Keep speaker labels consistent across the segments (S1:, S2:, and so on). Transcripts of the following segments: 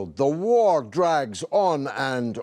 S1: The war drags on, and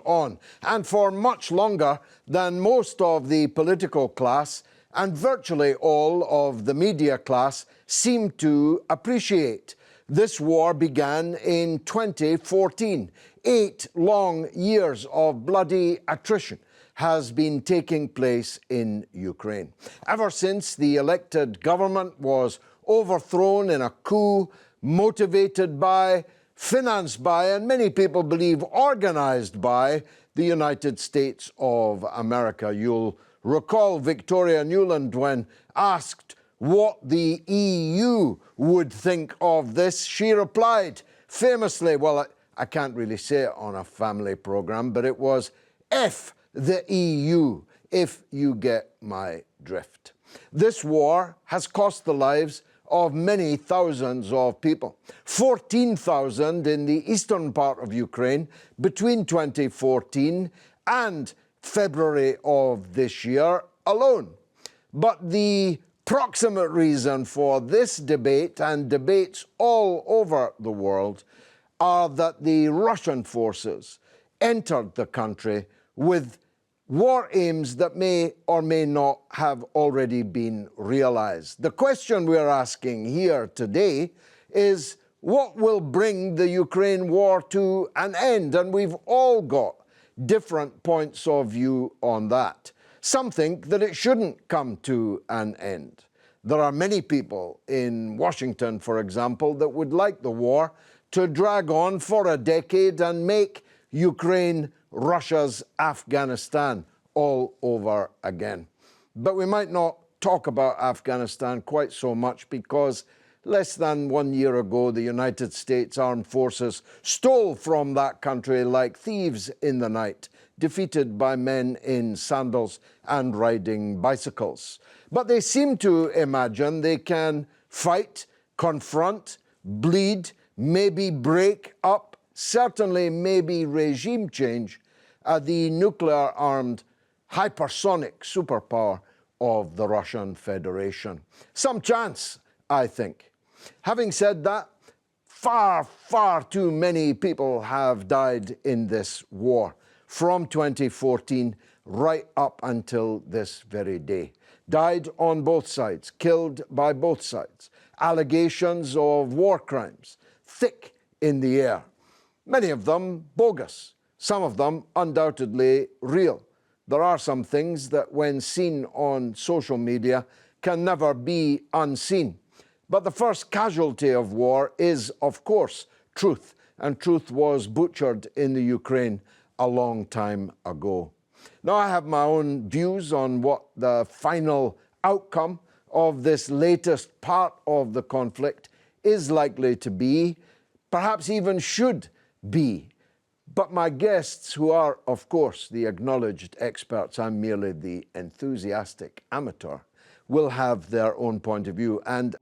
S1: for much longer than most of the political class and virtually all of the media class seem to appreciate. This war began in 2014. 8 long years of bloody attrition has been taking place in Ukraine. Ever since the elected government was overthrown in a coup motivated by, financed by, and many people believe organized by the United States of America. You'll recall Victoria Nuland when asked what the EU would think of this. She replied famously, well, I can't really say it on a family program, but it was F the EU, if you get my drift. This war has cost the lives of many thousands of people. 14,000 in the eastern part of Ukraine between 2014 and February of this year alone. But the proximate reason for this debate and debates all over the world are that the Russian forces entered the country with war aims that may or may not have already been realized. The question we're asking here today is, what will bring the Ukraine war to an end? And we've all got different points of view on that. Some think that it shouldn't come to an end. There are many people in Washington, for example, that would like the war to drag on for a decade and make Ukraine Russia's Afghanistan all over again. But we might not talk about Afghanistan quite so much because less than 1 year ago, the United States Armed Forces stole from that country like thieves in the night, defeated by men in sandals and riding bicycles. But they seem to imagine they can fight, confront, bleed, maybe break up, certainly maybe regime change the nuclear-armed hypersonic superpower of the Russian Federation. Some chance, I think. Having said that, far too many people have died in this war from 2014 right up until this very day. Died on both sides, killed by both sides. Allegations of war crimes thick in the air. Many of them bogus, some of them undoubtedly real. There are some things that, when seen on social media, can never be unseen. But the first casualty of war is, of course, truth. And truth was butchered in the Ukraine a long time ago. Now, I have my own views on what the final outcome of this latest part of the conflict is likely to be, perhaps even should be. But my guests, who are, of course, the acknowledged experts, I'm merely the enthusiastic amateur, will have their own point of view. And